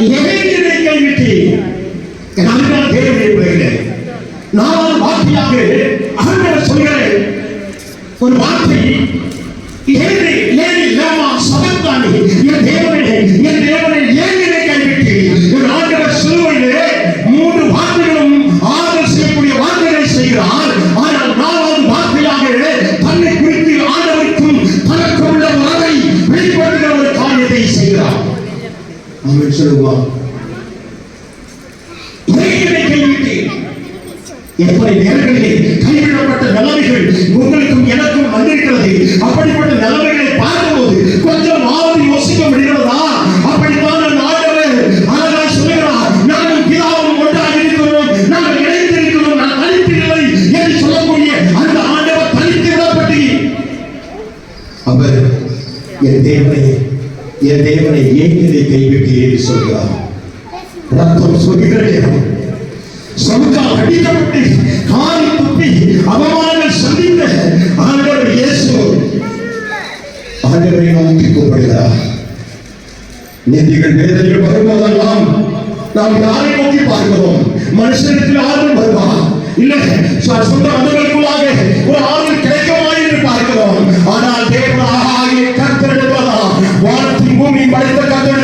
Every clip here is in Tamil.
எவைகளை கைவிட்டீர்? அதுதான் தேவனுடைய பிள்ளைகளே. நாலாவது வார்த்தையாக ஆண்டவர் சொல்கிறேன் ஒரு வார்த்தை, ஏழை ஏழை லாமா சபத்தானி, என் தேவனே ஏன் என்னை கைவிட்டீர்? ஒரு ஆண்டவர் சிலுவையிலே 3 வார்த்தைகளும் ஆறுதல் செய்யக்கூடிய வார்த்தைகளை செய்கிறார். ஆனால் நாலாவது வார்த்தையாக தன்னை குறித்து ஆண்டவருக்கும் தனக்கு உள்ள உறவை வெளிப்படுத்துகிற ஒரு காரியத்தை செய்கிறார். அவன் சொல்லுவான், எத்தனை நேரங்களிலே கைவிடப்பட்ட நிலைமைகள் உங்களுக்கும் எனக்கும் வந்திருக்கிறது. அப்படிப்பட்ட நிலைமைகளை பார்க்கும்போது கொஞ்சம் ஆழ்ந்து யோசிக்க முடிகிறதா? அப்படித்தான் ஆண்டவர் அழகாய் சொல்லுகிறார், நானும் பிதாவும் ஒன்றாக இருக்கிறோம், நாங்கள் இணைந்திருக்கிறோம், நான் தனித்தில்லை என்று சொல்லக்கூடிய அந்த ஆண்டவர் தனித்து விடப்பட்டு அவர் என் தேவனை ஏன் இதை கைவிட்டீர் என்று சொல்கிறார். ரத்தம் சொல்கிறது, சமுதாயம் அடிக்கப்பட்டு காரி துப்பி அவமானங்கள் சந்தித்த ஆண்டவர் இயேசு ஆண்டவரை நோக்கி கூப்பிடுகிறார். நிந்திகள் வேதனைகள் வரும்போதெல்லாம் நாம் யாரை நோக்கி பார்க்கிறோம்? மனுஷனுக்கு ஆறுதல் வருவா? இல்லை, சொந்த அனுபவங்களுக்குள்ளாக ஒரு ஆறுதல் கிடைக்குமா என்று பார்க்கிறோம். ஆனால் தேவனாகிய கர்த்தர் வானத்தின் பூமியை படைத்த கர்த்தர்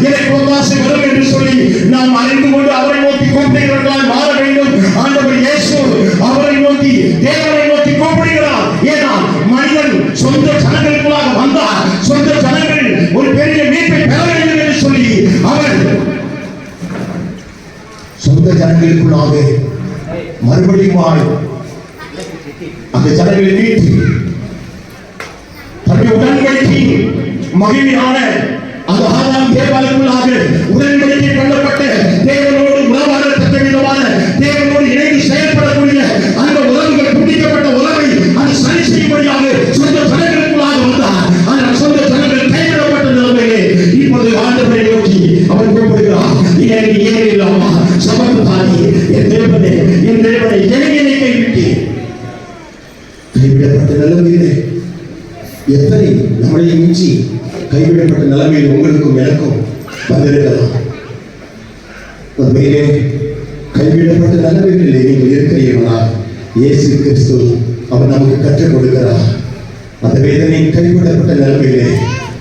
எனக்கு ஒத்தாசை வரும் என்று சொல்லி நாம் அறிந்து கொண்டு அவரை நோக்கி கூப்பிடுகிறவர்களால் மாற வேண்டும். ஆண்டவர் இயேசு அவரை நோக்கி தேவனை நோக்கி கூப்பிடுகிறார். ஏனால் மனிதன் சொந்த ஜனங்களுக்குள்ளாக வந்தார், சொந்த ஜனங்கள் ஒரு பெரிய மீட்பை பெற வேண்டும் என்று சொல்லி அவர் சொந்த ஜனங்களுக்குள்ளாக மறுபடியும் அந்த ஜனங்களை மீட்டு தன்னுடைய உடன்படிக்கை மகிமையான அந்த ஆதாம் தேவாலயத்துள்ளாக உடன்படிக்கை கொள்ளப்பட்ட தேவனோடு உறவாடத்தக்க விதமான தேவனோடு இணைந்து செயல்படக்கூடிய அந்த உறவுகள் துண்டிக்கப்பட்ட உறவை அது சரி செய்யும்படியாக சொந்த ஜனங்களுக்குள்ளாக வந்தார். ஆனால் சொந்த ஜனங்கள் கைவிடப்பட்ட நிலைமையிலே இப்போது ஆண்டவரை நோக்கி அவர் கூப்பிடுகிறார், ஏன் இல்லாமா சமத்தானி, என் தேவனை என்னை கைவிட்டு கைவிடப்பட்ட நிலைமையிலே எத்தனை நம்மளை மிஞ்சி கைவிடப்பட்ட நிலைமையில் உங்களுக்கும் எனக்கும் வந்திருக்கலாம். உண்மையிலே கைவிடப்பட்ட நிலைமைகளில் நீங்கள் இருக்கிறீர்களால் இயேசு கிறிஸ்து அவர் நமக்கு கற்றுக் கொடுக்கிறார். அந்த வேதனை கைவிடப்பட்ட நிலைமையிலே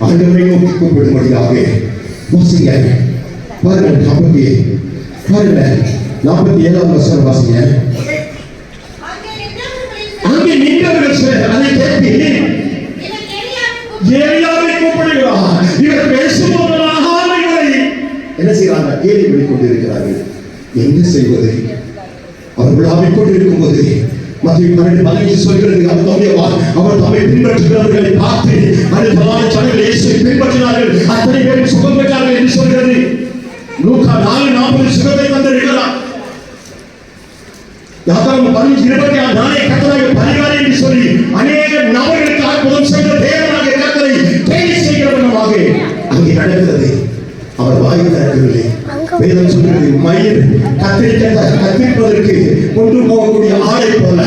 ஆண்டவரை நோக்கி கூப்பிடும்படியாக வாசிங்க. பாருங்கள், 47ஆம் வசனம் வாசிங்க. அங்கே நின்றவர்கள் அதை கேட்டு ஏலியாவை கூப்பிடுகிறார். இவர் பேசும்போதெல்லாம் இவரை என்ன செய்யறாங்க? கேள்வி வெளிக்கொண்டிருக்கிறார்கள். என்ன செய்வது? அவர் விழாவிக் கொண்டிருக்கும் போது மத்திய 12:15 சொல்கிறது, அவர் தம்மை பின்பற்றுகிறவர்களை பார்த்து அந்த ஜனங்கள் இயேசுவை பின்பற்றினார்கள், அத்தனை பேரும் சுகம் பெற்றார்கள் என்று சொல்கிறது. லூக்கா 4:40 சுகத்தை தந்திருக்கிறார். யாத்திராகமம் 15:26 நானே கர்த்தராகிய பரிகாரி என்று சொல்லி அநேக நபர்களுக்கு அற்புதம் செய்த தேவனாகிய கர்த்தரை கேலி செய்கிறவனாக அங்கே நடக்கிறது. அவர் வாய் திறக்கவில்லை. வேதம் சொல்கிறது, மயிர் கத்திரிப்பதற்கு கொண்டு போகக்கூடிய ஆடை போல,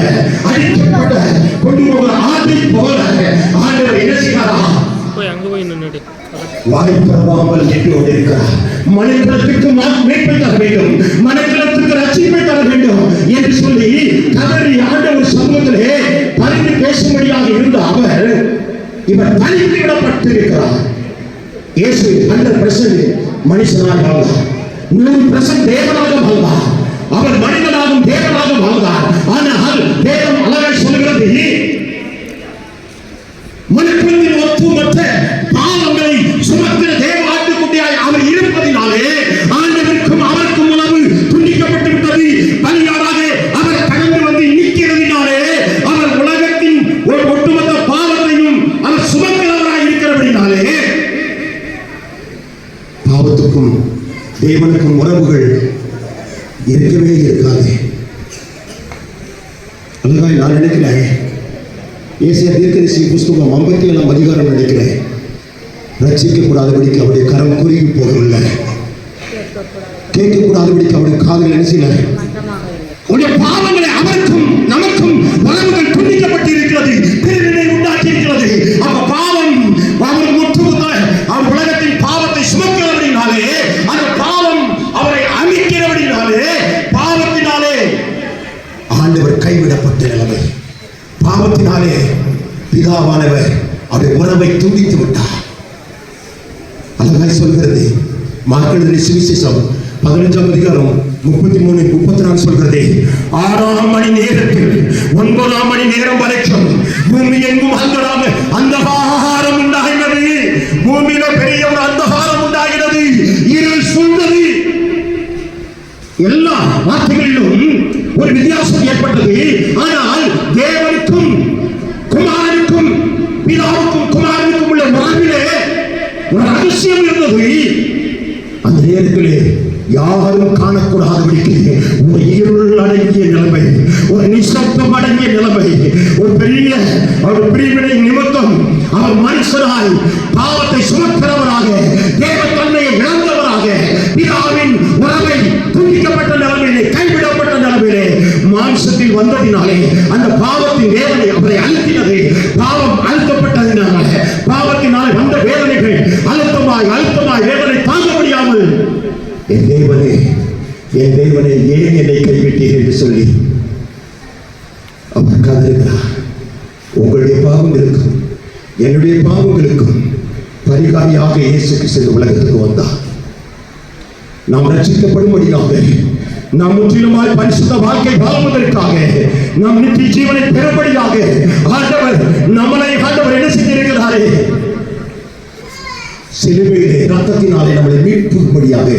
அடிக்கப்பட்ட கொண்டு போகிற ஆடை போல ஆண்டவர் என்ன செய்கிறாரா? வாய் திறவாமல் நின்று கொண்டிருக்கிறார். மனிதர்களுக்கு மீட்பை தர வேண்டும், மனிதர்களுக்கு ரட்சிப்பை தர வேண்டும் என்று சொல்லி கதறி ஆண்டவர் சமூகத்திலே பரிந்து பேசும்படியாக இருந்த அவர் இவர் தனித்து விடப்பட்டிருக்கிறார். இயேசு 100% மனுஷனாக வாழ்ந்தார், 100% தேவனாக வாழ்ந்தார். அவர் மனிதனாகவும் தேவனாக வாழ்ந்தார். ஆனால் தேவன் அழகாய் சொல்கிறது, மனுக்குலத்தின் ஒட்டுமொத்த பாவங்களை சுமக்கிற தேவ ஆட்டுக்குட்டியாய் அவர் இருப்பதினாலே ஆண்டவருக்கும் அவருக்கும் உணவு துண்டிக்கப்பட்டு விட்டது. பலியாடாக அவர் கடந்து வந்து நிற்கிறதினாலே அவர் உலகத்தின் ஒரு ஒட்டுமொத்த பாவத்தையும் அவர் சுமக்கிறவராய் இருக்கிறபடினாலே பாவத்துக்கும் தேவனுக்கும் உறவுகள் இருக்கவே இருக்காது. அழகாய் நான் நினைக்கிறேன், ஏசாயா தீர்க்கதரிசி புஸ்தகம் 57ஆம் அதிகாரம் நினைக்கிறேன், ரட்சிக்கப்படாதபடிக்கு அவருடைய கரம் குறுகி போகவில்லை, கேட்கக்கூடாதபடிக்கு அவருடைய காதுகள் என்ன செய்யல, உடைய பாவங்களை அவருக்கும் நமக்கும் உறவுகள் துண்டிக்கப்பட்டு இருக்கிறது, பிரிவினை உண்டாக்கி இருக்கிறது. அவர் பாவம் அவர் முற்றுமுத்த அவர் உலகத்தின் பாவத்தை சுமக்கிறபடினாலே அந்த கைவிடப்பட்ட நிலைமை. பாவத்தினாலே பிதாவானவர் அவருடைய உறவை துண்டித்து விட்டார். அழகாய் சொல்கிறது மார்க் எழுதிய சுவிசேஷம் 15ஆம் அதிகாரம் 33-34 சொல்கிறது, 6ஆம் மணி நேரத்தில் 9ஆம் மணி நேரம் வரைக்கும் பூமி எங்கும் அந்தகாரம் உண்டாகிறது. பூமியில பெரிய ஒரு அந்தகாரம் உண்டாகிறது, இருள் சூழ்ந்தது. எல்லா வார்த்தைகளிலும் ஒரு வித்தியாசம் ஏற்பட்டது. ஆனால் தேவனுக்கும் குமாரனுக்கும் பிதாவுக்கும் குமாரனுக்கும் உள்ள உறவிலே ஒரு ரகசியம் இருந்தது. அந்த நேரத்திலே யாரும் காணக்கூடாதபடிக்கு ஒரு இருள் அடங்கிய நிலைமை, ஒரு நிசப்தம் அடங்கிய நிலைமை, ஒரு பெரிய பிரிவினை நிமித்தம் அவர் மனுஷராய் பாவத்தை சுமக்கிறவராக, தேவத்தன்மையை இழந்தவராக, பிதாவின் உறவை துண்டிக்கப்பட்ட நிலைமையிலே, கைவிடப்பட்ட நிலைமையிலே மாம்சத்தில் வந்ததினாலே அந்த பாவத்தின் வேதனை அவரை அழுத்தினது. பாவம் அழுத்தப்பட்டதினால, பாவத்தினாலே வந்த வேதனைகள் அழுத்தமாய் வேதனை தாங்க முடியாமல், என் தேவனே ஏன் என்னை கைவிட்டீர் என்று சொல்லி அவர் கதறுகிறார். உங்களுடைய பாவங்களுக்கும் என்னுடைய பாவங்களுக்கும் பரிகாரியாக இயேசு கிறிஸ்து உலகத்துக்கு வந்தார். நாம் ரட்சிக்கப்படும்படியாக, நாம் முற்றிலுமாய் பரிசுத்த வாழ்க்கை வாழ்வதற்காக, நாம் நித்திய ஜீவனை பெறும்படியாக ஆண்டவர் என்ன செஞ்சிருக்கிறாரே, சிலுவையிலே ரத்தத்தினாலே நம்மளை மீட்பும்படியாக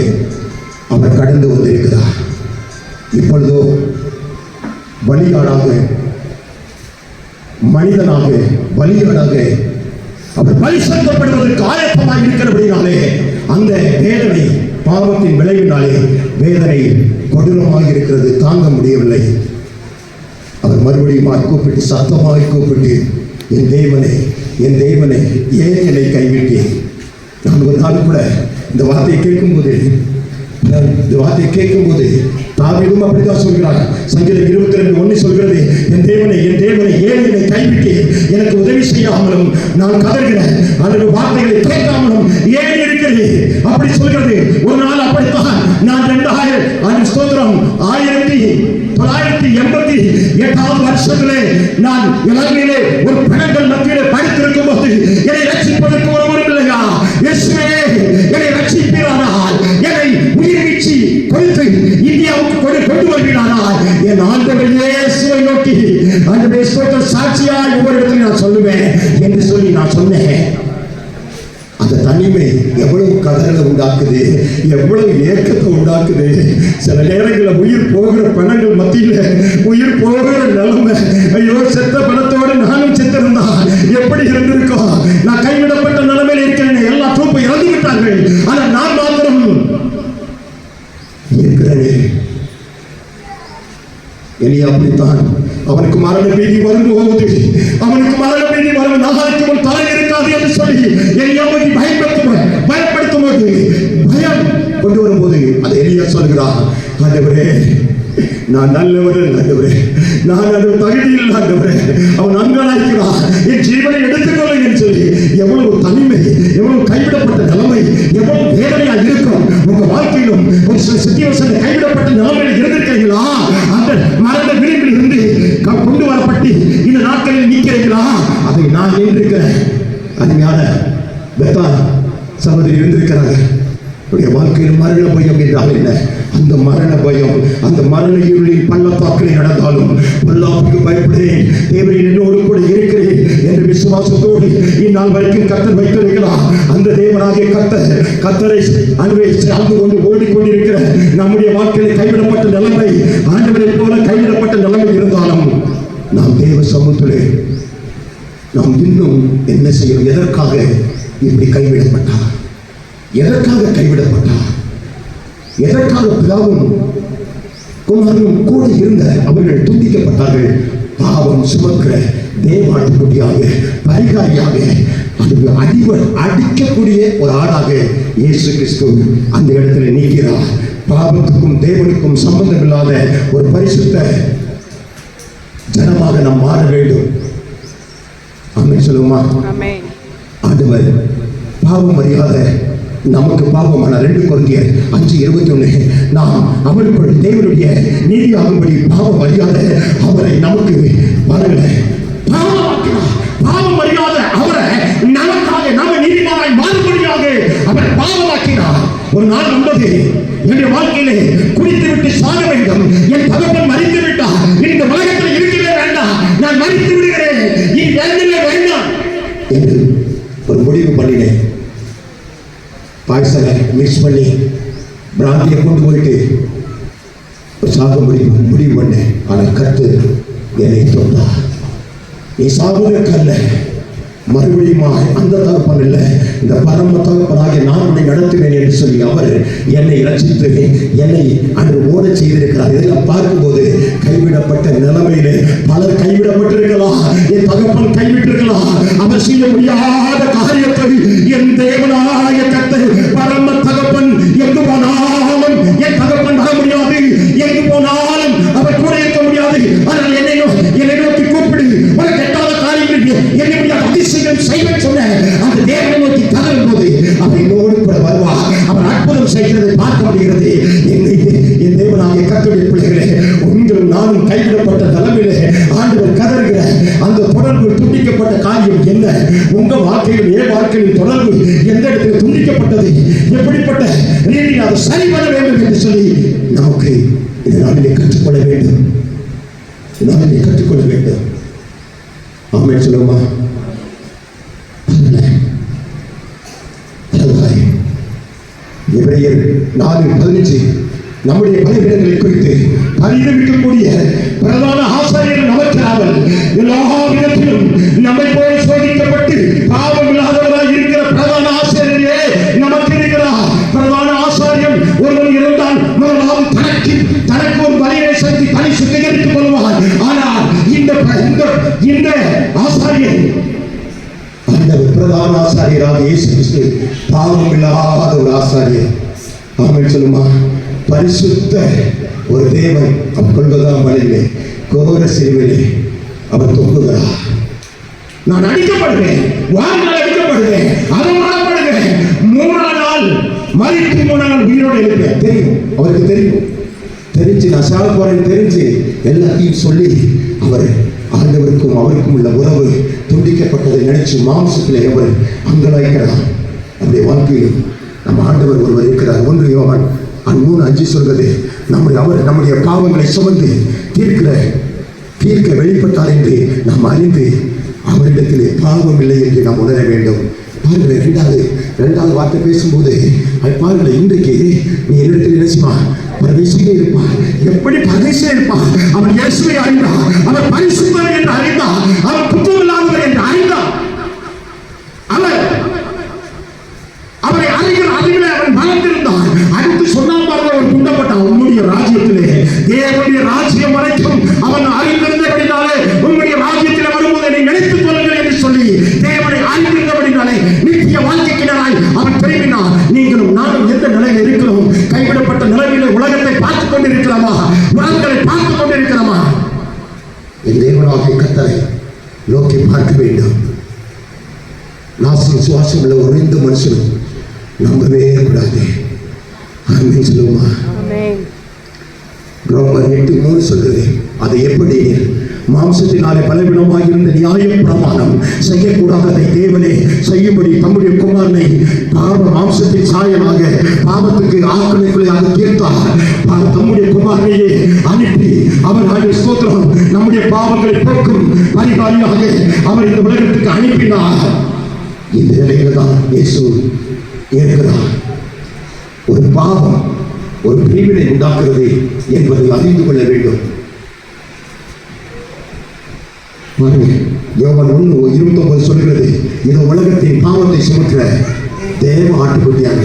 அவர் கடந்து வந்திருக்கிறார். இப்பொழுதோ பலியாடாக, மனிதனாக பலியாடாக அவர் பரிசுத்தப்படுவதற்கு ஆயத்தமாக இருக்கிறபடினாலே அந்த வேதனை, பாவத்தின் விளைவினாலே வேதனை கொடூரமாக இருக்கிறது, தாங்க முடியவில்லை. அவர் மறுபடியும் கூப்பிட்டு, சத்தமாக கூப்பிட்டு, என் தேவனே ஏன் என்னை கைவிட்டேன். நான் ஒரு நாள் கூட இந்த வார்த்தையை கேட்கும்போது தாவீதும் அப்படிதான் சொல்கிறார். சங்கீதம் 22:1 சொல்கிறது, என் தேவனை ஏன் என்னை கைவிட்டேன், எனக்கு உதவி செய்யாமலும் நான் கதறுகிறேன், அந்த வார்த்தைகளை கேட்காமலும் ஏன் இருக்கிறது அப்படி சொல்கிறது. ஒரு நாள் அப்படித்தான் நான் 1988 வருஷத்திலே நான் இலங்கையிலே ஒரு பிணங்கள் மத்தியிலே படித்திருக்கும் போது என்னை ரட்சிப்பதற்கு ஒருவரும் இல்லையா, இயேசுவே என்னை ரட்சிப்பீரானால், என்னை உயிர்வீச்சு கொடுத்து இந்தியாவுக்கு கொண்டு வருவீரானால், என் ஆண்டவர் இயேசுவை நோக்கி ஆண்டவரே ஸ்தோத்திரம், சாட்சியாய் ஒவ்வொரு இடத்திலும் நான் சொல்லுவேன் என்று சொல்லி நான் சொன்னேன். அந்த தனிமை எவ்வளவு கதறலை உண்டாக்குது, எவ்வளவு ஏக்கத்தை உண்டாக்குது. சில நேரங்களில் உயிர் போகிற பணங்கள் மத்தியில் உயிர் போகிற நிலைமை, ஐயோ செத்த பணத்தோடு நானும் செத்திருந்தா எப்படி இருந்திருக்கோம். நான் கைவிடப்பட்ட நிலைமையில் இருக்கிறேன், எல்லா தூப்பு இறந்து விட்டார்கள், ஆனால் நான் மாத்திரம் இருக்கிறேன். எலியா அப்படித்தான். அவனுக்கு மரண பீதி வரும்போது, அவனுக்கு மரண பீதி வரும், நாளைக்கு ஒரு தலை இருக்காது என்று சொல்லி எலியாவை பயப்படுத்தும் போது, பயம் கொண்டு வரும்போது அது எலியா சொல்கிறான், ஆண்டவரே நான் நல்லவர், ஆண்டவரே நான் அது தகுதி இல்லை, ஆண்டவரே அவன் அங்கலாய்க்கிறான், என் ஜீவனை எடுத்துக்கொள்ளுங்க என்று சொல்லி. எவ்வளவு தனிமை, எவ்வளவு கைவிடப்பட்ட நிலைமை, எவ்வளவு வேதனையா இருக்கும். உங்க வாழ்க்கையிலும் ஒரு சில சித்தியவசனை கைவிடப்பட்ட நிலைமையில் இருந்திருக்கிறீங்களா? அந்த மரண விளிம்பில் இருந்து கொண்டு வரப்பட்டு இந்த நாட்களில் நிற்கிறீங்களா? அதை நான் நின்றிருக்கிறேன். அருமையான பெத்தா சகோதரி இருந்திருக்கிறாங்க. வாழ்க்கையில் மரண பயம் என்றால் என்ன? அந்த மரண பயம், அந்த மரண இருளின் பள்ளத்தாக்கிலே நடந்தாலும் பல்லாப்புக்கு பயப்படுகிறேன், தேவன் என்னோடு கூட இருக்கிறேன் என்று விசுவாசத்தோடு இந்நாள் வரைக்கும் கர்த்தர் வைத்திருக்கிறார். அந்த தேவனாகிய கர்த்தரை அன்பை சார்ந்து கொண்டு ஓடிக்கொண்டிருக்கிற நம்முடைய வாழ்க்கையில் கைவிடப்பட்ட நிலைமை, ஆண்டவரை போல கைவிடப்பட்ட நிலைமை இருந்தாலும் நாம் தேவ சமூகத்திலே நாம் இன்னும் என்ன செய்யணும்? எதற்காக இப்படி கைவிடப்பட்டார்? எதற்காக கைவிடப்பட்டார்? எதற்காக பிதாவும் குமாரனும் கூட இருந்த அவர்கள் துண்டிக்கப்பட்டார்கள்? பாவம் சுமக்கிற தேவாட்டுக்குட்டியாக, பரிகாரியாக, அடிக்கக்கூடிய ஒரு ஆடாக இயேசு கிறிஸ்து அந்த இடத்துல நீக்கிறார். பாவத்துக்கும் தேவனுக்கும் சம்பந்தம் இல்லாத ஒரு பரிசுத்த ஜனமாக நாம் மாற வேண்டும். ஆமென் சொல்லுமா? ஆண்டவர் பாவம் அறியாத நமக்கு பாவமான 2 கொரிந்தியர் 5:21 நாம் அவருக்குள் தேவனுடைய நீதியாகும்படி பாவம் அறியாத அவரை நமக்கு பாவம் அறியாத அவரை நமக்காக நம்ம நீதிமானாய் மாறுபடியாக அவர் பாவமாக்கினார். ஒரு நாள் வந்தது, என்னுடைய வாழ்க்கையிலே குடித்து விட்டு சாக வேண்டும், என் தகப்பன் மறித்து விட்டார், இந்த உலகத்தில் இருக்கவே வேண்டாம், நான் மறித்து விடுகிறேன், நீ வேண்டாம் என்று ஒரு முடிவு பண்ணினேன். பாய்சலை மிக்ஸ் பண்ணி பிராந்தியை கொண்டு போயிட்டு சாக முடிவு பண்ணேன். ஆனால் கர்த்தர் என்னை தொட்டார். நீ சாகுவதற்கல்ல, மறுபடியும் அந்த தகப்பன் இல்லை, இந்த பரம தகப்பனாக நான் உன்னை நடத்துவேன் என்று சொல்லி அவர் என்னை ரட்சித்து என்னை அன்று ஓட செய்திருக்கிறார். இதெல்லாம் பார்க்கும்போது கைவிடப்பட்ட நிலைமையிலே பலர் கைவிடப்பட்டிருக்கலாம், என் தகப்பன் கைவிட்டிருக்கலாம். அவர் செய்ய முடியாத காரியத்தை என் தேவனாய கர்த்தர் பரம தகப்பன் எங்கு போனாலும் என் தகப்பன் வர முடியாது, எங்கு போனாலும் அவர் கூட இருக்க முடியாது. ஆனால் என்னை நோக்கி கூப்பிடு, உனக்கு எட்டாத காரியங்கள் என்னை முடியாது அதிசயம் செய்வேன் சொன்ன அந்த தேவனை நோக்கி தகரும் போது அவர் என்னோடு கூட வருவார். அவர் அற்புதம் செய்கிறதை பார்க்க முடிகிறது. என் தேவனாகிய கர்த்தருடைய பிள்ளைகளே, உங்களும் நானும் கைவிடப்பட்ட நிலைமையிலே ஆண்டவர் கதறுகிற அந்த தொடர்பு துண்டிக்கப்பட்ட காரியம் என்ன? உங்க வாழ்க்கையில் என் வாழ்க்கையில் தொடர்பு எந்த இடத்துல துண்டிக்கப்பட்டது, எப்படிப்பட்ட ரீதியில் அதை சரி பண்ண வேண்டும் என்று சொல்லி நமக்கு இதனாலே கற்றுக்கொள்ள வேண்டும். இதனாலே கற்றுக்கொள்ள வேண்டும். ஆமென் சொல்லுமா? எபிரேயர் 4:15 நம்முடைய பலிபீடங்களை குறித்து பலியிடக்கூடிய பிரதான ஆசாரியர் நமக்காமல் எல்லா விதத்திலும் நம்மை போல் சோதிக்கப்பட்டு பாவம் இல்லாதவராய் இருக்கிற பிரதான ஆசாரியரே நமக்கு இருக்கிறார். பிரதான ஆசாரியன் ஒருவன் இருந்தால் முதலாவது தனக்கு ஒரு பலியை செலுத்தி தனி சுத்திகரித்துக் கொள்வார். ஆனால் இந்த ஆசாரியன் பிரதான ஆசாரியராக இயேசு கிறிஸ்து பாவம் இல்லாத ஒரு ஆசாரியர். ஆமென் சொல்லுமா? பரிசுத்த ஒரு தேவன் அவர் கொள்வதாம் வழியிலே கோர சிலுவையிலே அவர் தொங்குகிறார். நான் அடிக்கப்படுவேன், வாழ்நாள் அடிக்கப்படுவேன், அவமானப்படுவேன், 3 நாள் மறித்து 3 நாள் உயிரோடு இருப்பேன். தெரியும், அவருக்கு தெரியும். தெரிஞ்சு நான் சாக போறேன் தெரிஞ்சு எல்லாத்தையும் சொல்லி அவர் ஆண்டவருக்கும் அவருக்கும் உள்ள உறவு துண்டிக்கப்பட்டதை நினைச்சு மாம்சத்திலே அவர் அங்கலாய்க்கிறார். நம்முடைய வாழ்க்கையில் நம்ம ஆண்டவர் ஒருவர் இருக்கிறார். 1 யோவான் 3:5 சொல்கிறது, நம்முடைய பாவங்களை சுமந்து தீர்க்க வெளிப்பட்டார் என்று நாம் அறிந்து அவரிடத்திலே பாவம் இல்லை என்று நாம் உணர வேண்டும். பாருங்கள், இரண்டாவது வார்த்தை பேசும்போது பாருங்கள், இன்றைக்கு நீ என்னிடத்தில் நினைச்சுமா பரதேசிலே இருப்பான். எப்படி பரதேசிலே இருப்பான்? அவன் இயேசுவை அறிந்தான், அவர் பரிசுத்தர் என்று அறிந்தான், அவர் குற்றமில்லாதவர் என்று அறிந்தான். அவரை அறிவிலே அவன் மறந்திருந்தான். அடுத்து சொன்னால் அவர் துண்டப்பட்டான். உன்னுடைய ராஜ்யத்திலே, தேவனுடைய ராஜ்யம் வரைக்கும் அவன் அறிந்திருந்தபடினாலே உன்னுடைய ராஜ்யத்தில் வரும்போது என்னை நினைத்துக் கொள்ளுங்கள் என்று சொல்லி தேவனை அறிந்திருந்தபடினாலே நித்திய வாழ்க்கைக்கினராய் அவன் திரும்பினான். நீங்களும் நானும் எந்த நிலையில் இருக்கிறோம்? கைவிடப்பட்ட நிலையிலே உலகத்தை பார்த்துக் கொண்டிருக்கிறோமா? உலகங்களை பார்த்துக் கொண்டிருக்கிறோமா? என் தேவனாகிய கர்த்தரை நோக்கி பார்க்க வேண்டும். நாசில் சுவாசம் உள்ள ஒரு மனுஷனும் நம்பவே கூடாது. ஆமென் சொல்லுமா? ரோமர் 8:3 சொல்றது, அது எப்படி மாம்சத்தினாலே பலவீனமாக இருந்த நியாய பிரமாணம் செய்யக்கூடாததை தேவனே செய்யும்படி தம்முடைய குமாரனை பாவ மாம்சத்தின் சாயலாக பாவத்துக்கு ஆக்கினைக்குள்ளாக தீர்த்தார். தம்முடைய குமாரனையே அனுப்பி அவர் ஸ்தோத்திரம் நம்முடைய பாவங்களை போக்கும் பரிகாரியாக அவர் இந்த உலகத்துக்கு அனுப்பினார். இந்த நிலையில தான் இயேசு இருக்கிறார். ஒரு பாவம் ஒரு பிரிவினை உண்டாக்குறது என்பதை அறிந்து கொள்ள வேண்டும். யோவான் 1:29 சொல்கிறது, இது உலகத்தின் பாவத்தை சுமக்கிற தேவ ஆட்டுக்குட்டியாக.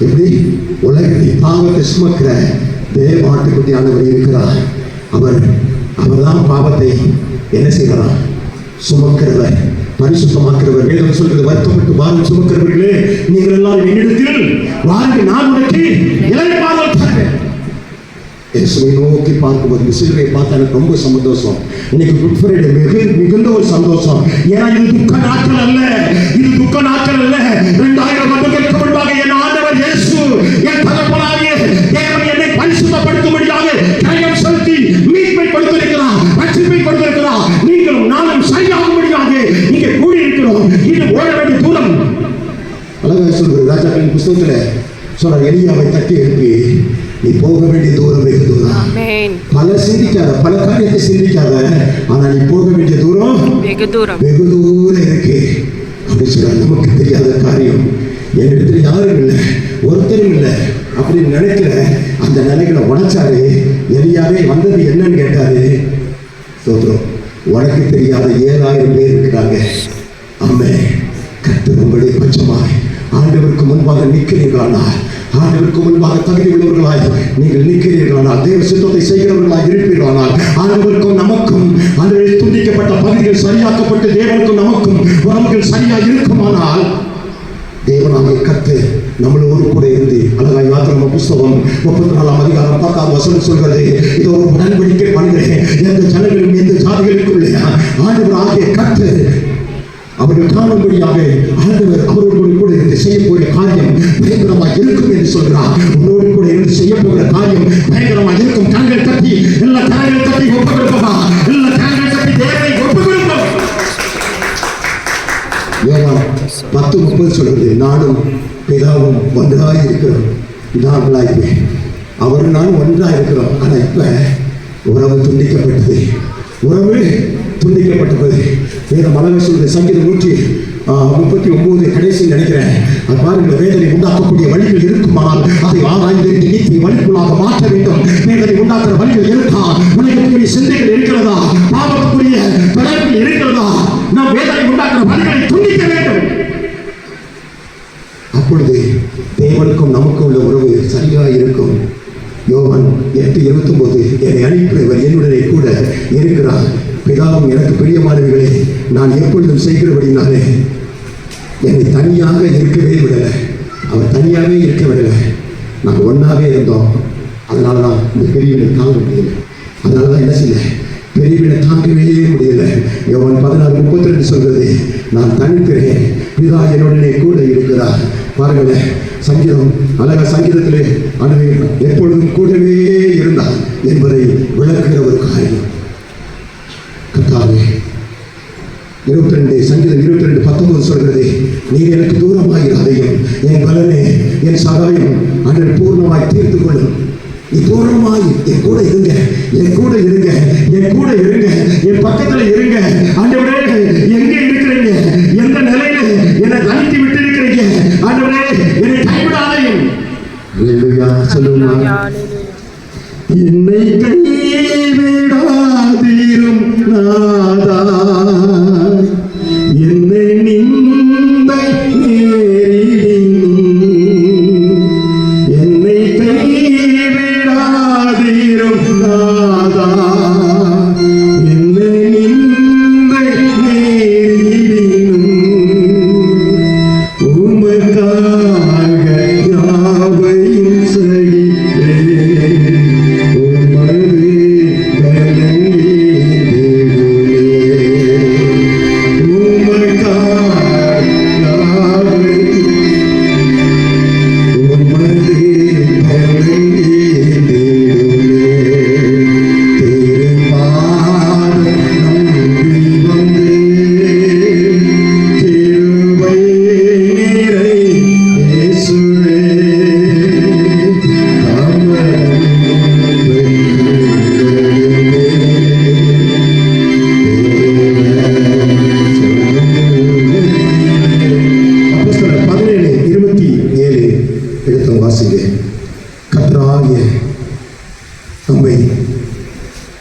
எப்படி? உலகத்தின் பாவத்தை சுமக்கிற தேவ ஆட்டுக்குட்டியானவர் இருக்கிறார். அவர்தான் பாவத்தை என்ன செய்கிறார்? சுமக்கிறவர், பரிசுத்தமாக்கிறவர். வேதம் சொல்கிறது, வருத்தப்பட்டு பாரம் சுமக்கிறவர்களே நீங்கள் எல்லாரும் என்னிடத்தில் வாருங்கள், நான் உனக்கு இளைப்பாறுதல் தருவேன். இயேசுவை நோக்கி பார்க்கும்போது சிலுவையை பார்த்தா எனக்கு ரொம்ப சந்தோஷம். இன்னைக்கு குட் ஃப்ரைடே மிகுந்த ஒரு சந்தோஷம். ஏன்னா இது துக்க நாட்கள் அல்ல, இது துக்க நாட்கள் அல்ல. 2000 வருடங்களுக்கு முன்பாக என் ஆண்டவர் இயேசு, என் தகப்பனாகிய தேவன் என்னை பரிசுத்தப்படுத்தும்படியாக கரம் செலுத்தி மீட்பை கொடுத்திருக்கிறார், ரட்சிப்பை கொடுத்திருக்கிறார். நீங்களும் நானும் சரியாகும்படியாக இங்கே கூடியிருக்கிறோம். இது ஓட வேண்டிய தூரம். அழகாக சொல்கிற ராஜாக்களின் புத்தகத்துல சொல்ற, எலியாவை தட்டி எழுப்பி நீ போக வேண்டிய தூரம் வெகு தூரம். பல சிந்திக்காத, பல காரியத்தை சிந்திக்காத, ஆனா நீ போக வேண்டிய தூரம் வெகு தூரம் இருக்கு அப்படின்னு சொல்ற. நமக்கு தெரியாத காரியம், என் இடத்துல யாரும் இல்லை, ஒருத்தரும் இல்லை அப்படின்னு நினைக்கிற அந்த நிலைகளை உடைச்சாரு. எலியாவே வந்தது என்னன்னு கேட்டாரு. சோத்ரம், உனக்கு தெரியாத 7000 பேர் இருக்கிறாங்க. ஆமே, கர்த்தர் உங்களுடைய பட்சமாய் ஆண்டவருக்கு முன்பாக நிற்கிறீர்களானால், ஆண்டவருக்கு முன்பாக தகுதி உள்ளவர்களாய் நீங்கள் நிற்கிறீர்களானால், தேவ சித்தத்தை செய்கிறவர்களாய் இருப்பீர்களானால், ஆண்டவருக்கும் நமக்கும் ஆண்டவரில் துண்டிக்கப்பட்ட பகுதிகள் சரியாக்கப்பட்டு தேவனுக்கும் நமக்கும் உறவுகள் சரியாக இருக்குமானால், தேவனாகிய கர்த்தர் நம்மளோடு கூட இருந்து அழகாய் யாத்திரை புஸ்தகம் 34ஆம் அதிகாரம் 10ஆம் வசனம் சொல்கிறது, இதோ ஒரு உடன்படிக்கை பண்ணுகிறேன் எந்த ஜனங்களும் எந்த ஜாதிகளுக்குள்ளே ஆண்டவர் ஆகிய கர்த்தர் அவர்கள் காணும்படியாக ஆண்டவர் அவர்களோடு கூட இருந்து செய்யக்கூடிய காரியம் பயங்கரமாக இருக்கும் என்று சொல்கிறார். உன்னோடு கூட இருந்து செய்ய போகிற காரியம் பயங்கரமாக இருக்கும். கரங்கள் தட்டி, எல்லா கரங்கள் தட்டி ஒப்பு கொடுப்போமா? எல்லா கரங்கள் தட்டி தேவனை ஒப்பு கொடுப்போம். யோவான் 10:30 சொல்கிறது, நானும் பிதாவும் ஒன்றாய் இருக்கிறோம். நாங்களாய் அவரும் நானும் ஒன்றாய் இருக்கிறோம். ஆனா இப்ப உறவு துண்டிக்கப்பட்டது, உறவு துண்டிக்கப்பட்டது. வேதம் அழகாக சொல்றது, சங்கீதம் 139 கடைசி நினைக்கிறேன். அது பாருங்கள், வேதனை உண்டாக்கக்கூடிய வழிகள் இருக்குமானால் அதை ஆராய்ந்து நீதி வழிக்குள்ளாக மாற்ற வேண்டும். வேதனை உண்டாக்குற வழிகள் இருக்கா? உலகத்துக்குரிய சிந்தைகள் இருக்கிறதா? பாவத்துக்குரிய தொடர்பில் இருக்கிறதா? நாம் வேதனை உண்டாக்குற வழிகளை துண்டிக்க வேண்டும். அப்பொழுது தேவனுக்கும் நமக்கும் உள்ள உறவு சரியா இருக்கும். யோவான் 8:29, என்னை அனுப்பினவர் என்னுடனே கூட இருக்கிறார். பிதாவும் எனக்கு பிரியமானவர்களே, நான் எப்பொழுதும் செய்கிறபடினாலே என்னை தனியாக இருக்கவே விடலை. அவர் தனியாகவே இருக்க விடலை. நாங்கள் ஒன்றாவே இருந்தோம். அதனால தான் இந்த பெரியவனை தாங்க முடியல. அதனால தான் என்ன செய்யல, பெரியவனை தாங்கவே முடியல. யோவான் 16:32 சொல்கிறது, நான் தனிக்கிறேன், பிதா என்னுடனே கூட இருக்கிறார். பாருங்களேன், சங்கீதம் அழகா சங்கீதத்திலே அனுபவிக்கிறார், எப்பொழுதும் கூடவே இருந்தார் என்பதை விளக்குகிற ஒரு காரியம். கர்த்தாவே, 22 சங்கீதம் 22:19 சொல்கிறது, நீர் எனக்கு தூரமாயிராதையும் என் பலனே என் சகாயம் அன்று பூர்ணமாய் தீர்த்து கொள்ளும். நீ பூர்ணமாய் என் கூட இருங்க, என் கூட இருங்க, என் கூட இருங்க, என் பக்கத்துல இருங்க. ஆண்டவரே, எங்க இருக்கிறீங்க? எந்த நிலையில என்னை தனித்து விட்டு இருக்கிறீங்க? ஆண்டவரே, என்னை கைவிடாதையும். அல்லேலூயா சொல்லுங்க. என்னை கைவிடாதீரும் நாதா, என்னை நிந்தை நேரிடினும் என்னை கைவிடாதீரும் நாதா, என்னை நிந்தை நேரிடினும் உமக்காக யாவையும் செய்கிறேன்.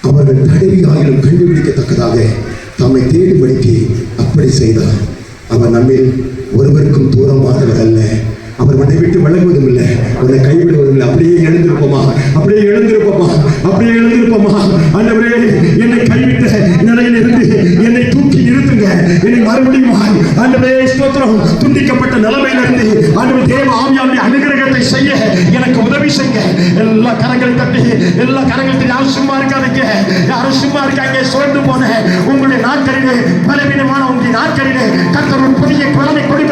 அவர்கள் தடவி ஆயிலும் கண்டுபிடிக்கத்தக்கதாக தம்மை தேடும்படிக்கு அப்படி செய்தார். அவர் நம்மில் ஒருவருக்கும் தூரமானவர் அல்ல. அவர் உன்னை விட்டு விலகுவதும் இல்லை, உன்னை கைவிடுவதும் இல்லை. அப்படியே எழுந்திருப்போமா, அப்படியே எழுந்திருப்போமா, அப்படியே எழுந்திருப்போமா. ஆண்டவரே, என்னை கைவிட்ட நிலையில் இருந்து என்னை தூக்கி நிறுத்துங்க, என்னை மறுபடியும் ஆண்டவரே ஸ்தோத்திரம், துண்டிக்கப்பட்ட நிலைமையிலிருந்து ஆண்டவரே தேவ ஆவியானுடைய அனுகிரகத்தை செய்ய எனக்கு உதவி செய்ய. எல்லா கரங்களை தட்டி, எல்லா யாரும் சும்மா இருக்காதீங்க, யாரும் சும்மா இருக்காங்க, சோர்ந்து போன